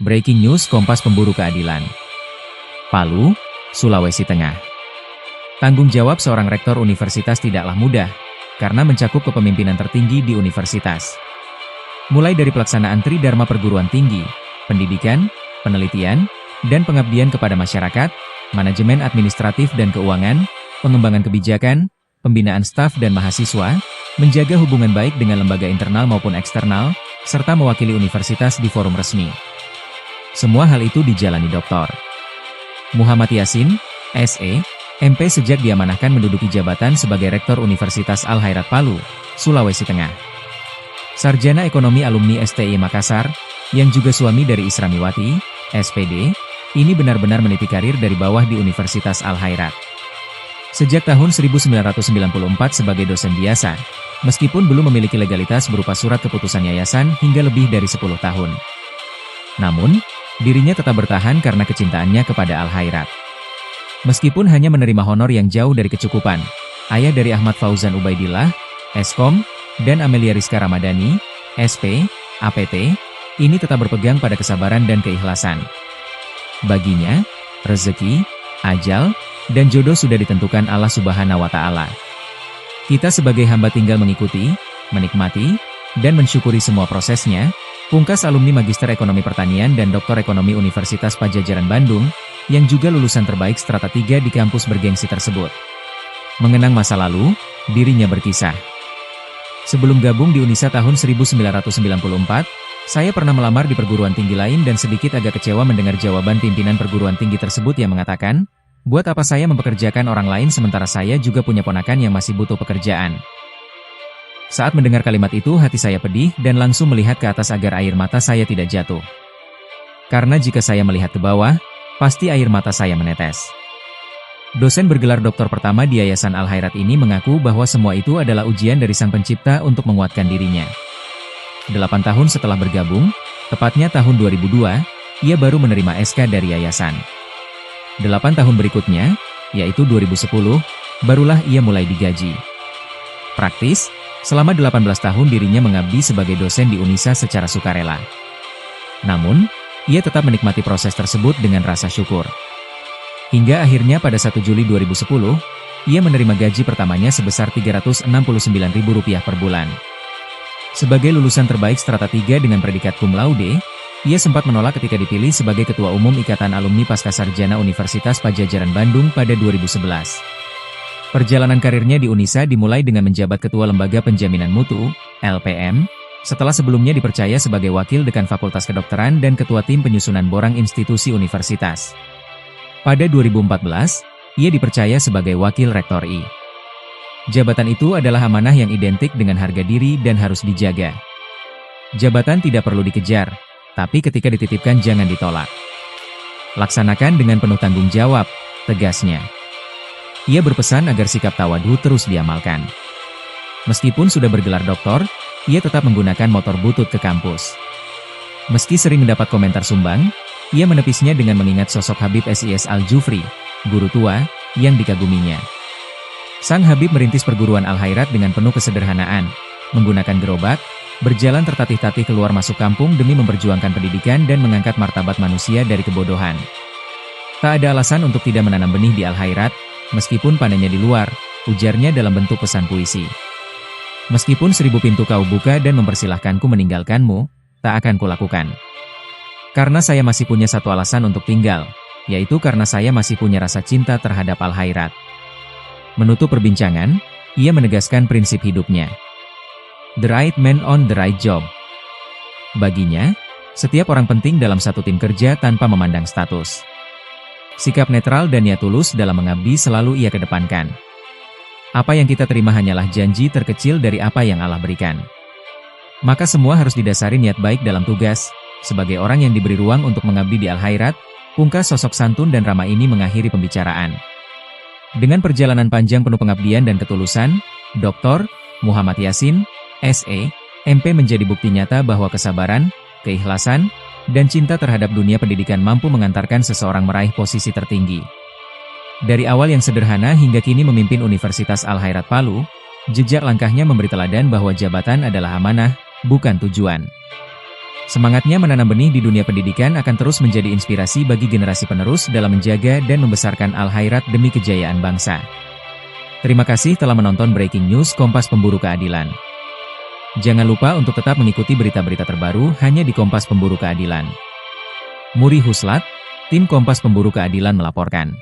Breaking News Kompas Pemburu Keadilan. Palu, Sulawesi Tengah. Tanggung jawab seorang rektor universitas tidaklah mudah, karena mencakup kepemimpinan tertinggi di universitas. Mulai dari pelaksanaan Tridharma perguruan tinggi, pendidikan, penelitian, dan pengabdian kepada masyarakat, manajemen administratif dan keuangan, pengembangan kebijakan, pembinaan staf dan mahasiswa, menjaga hubungan baik dengan lembaga internal maupun eksternal, serta mewakili universitas di forum resmi. Semua hal itu dijalani Dr. Muhammad Yasin, SE, MP sejak diamanahkan menduduki jabatan sebagai Rektor Universitas Al-Khairat Palu, Sulawesi Tengah. Sarjana Ekonomi alumni STI Makassar, yang juga suami dari Isramiwati, SPD, ini benar-benar meniti karir dari bawah di Universitas Al-Khairat. Sejak tahun 1994 sebagai dosen biasa, meskipun belum memiliki legalitas berupa surat keputusan yayasan hingga lebih dari 10 tahun. Namun, dirinya tetap bertahan karena kecintaannya kepada Al-Khairat. Meskipun hanya menerima honor yang jauh dari kecukupan, ayah dari Ahmad Fauzan Ubaidillah, Eskom, dan Amelia Rizka Ramadhani, SP, APT, ini tetap berpegang pada kesabaran dan keikhlasan. Baginya, rezeki, ajal, dan jodoh sudah ditentukan Allah Subhanahu wa Ta'ala. Kita sebagai hamba tinggal mengikuti, menikmati, dan mensyukuri semua prosesnya. Pungkas alumni Magister Ekonomi Pertanian dan Doktor Ekonomi Universitas Padjadjaran Bandung, yang juga lulusan terbaik strata 3 di kampus bergengsi tersebut. Mengenang masa lalu, dirinya berkisah. Sebelum gabung di Unisa tahun 1994, saya pernah melamar di perguruan tinggi lain dan sedikit agak kecewa mendengar jawaban pimpinan perguruan tinggi tersebut yang mengatakan, buat apa saya mempekerjakan orang lain sementara saya juga punya ponakan yang masih butuh pekerjaan. Saat mendengar kalimat itu hati saya pedih dan langsung melihat ke atas agar air mata saya tidak jatuh. Karena jika saya melihat ke bawah, pasti air mata saya menetes. Dosen bergelar doktor pertama di Yayasan Al-Khairat ini mengaku bahwa semua itu adalah ujian dari Sang Pencipta untuk menguatkan dirinya. 8 tahun setelah bergabung, tepatnya tahun 2002, ia baru menerima SK dari yayasan. 8 tahun berikutnya, yaitu 2010, barulah ia mulai digaji. Praktis, selama 18 tahun dirinya mengabdi sebagai dosen di Unisa secara sukarela. Namun, ia tetap menikmati proses tersebut dengan rasa syukur. Hingga akhirnya pada 1 Juli 2010, ia menerima gaji pertamanya sebesar Rp369.000 per bulan. Sebagai lulusan terbaik strata 3 dengan predikat cum laude, ia sempat menolak ketika dipilih sebagai Ketua Umum Ikatan Alumni Pascasarjana Universitas Padjadjaran Bandung pada 2011. Perjalanan karirnya di Unisa dimulai dengan menjabat Ketua Lembaga Penjaminan Mutu, LPM, setelah sebelumnya dipercaya sebagai Wakil Dekan Fakultas Kedokteran dan Ketua Tim Penyusunan Borang Institusi Universitas. Pada 2014, ia dipercaya sebagai Wakil Rektor I. Jabatan itu adalah amanah yang identik dengan harga diri dan harus dijaga. Jabatan tidak perlu dikejar, tapi ketika dititipkan jangan ditolak. Laksanakan dengan penuh tanggung jawab, tegasnya. Ia berpesan agar sikap tawadu terus diamalkan. Meskipun sudah bergelar doktor, ia tetap menggunakan motor butut ke kampus. Meski sering mendapat komentar sumbang, ia menepisnya dengan mengingat sosok Habib SIS Al-Jufri, guru tua, yang dikaguminya. Sang Habib merintis perguruan Al-Khairat dengan penuh kesederhanaan, menggunakan gerobak, berjalan tertatih-tatih keluar masuk kampung demi memperjuangkan pendidikan dan mengangkat martabat manusia dari kebodohan. Tak ada alasan untuk tidak menanam benih di Al-Khairat, meskipun panennya di luar, ujarnya dalam bentuk pesan puisi. Meskipun 1000 pintu kau buka dan mempersilahkanku meninggalkanmu, tak akan kulakukan. Karena saya masih punya satu alasan untuk tinggal, yaitu karena saya masih punya rasa cinta terhadap Al-Khairat. Menutup perbincangan, ia menegaskan prinsip hidupnya. The right man on the right job. Baginya, setiap orang penting dalam satu tim kerja tanpa memandang status. Sikap netral dan niat tulus dalam mengabdi selalu ia kedepankan. Apa yang kita terima hanyalah janji terkecil dari apa yang Allah berikan. Maka semua harus didasari niat baik dalam tugas. Sebagai orang yang diberi ruang untuk mengabdi di Al-Khairat, pungkas sosok santun dan ramah ini mengakhiri pembicaraan. Dengan perjalanan panjang penuh pengabdian dan ketulusan, Dr. Muhammad Yasin, SE, MP menjadi bukti nyata bahwa kesabaran, keikhlasan, dan cinta terhadap dunia pendidikan mampu mengantarkan seseorang meraih posisi tertinggi. Dari awal yang sederhana hingga kini memimpin Universitas Al-Khairat Palu, jejak langkahnya memberi teladan bahwa jabatan adalah amanah, bukan tujuan. Semangatnya menanam benih di dunia pendidikan akan terus menjadi inspirasi bagi generasi penerus dalam menjaga dan membesarkan Al-Khairat demi kejayaan bangsa. Terima kasih telah menonton Breaking News Kompas Pemburu Keadilan. Jangan lupa untuk tetap mengikuti berita-berita terbaru hanya di Kompas Pemburu Keadilan. Muri Huslat, tim Kompas Pemburu Keadilan melaporkan.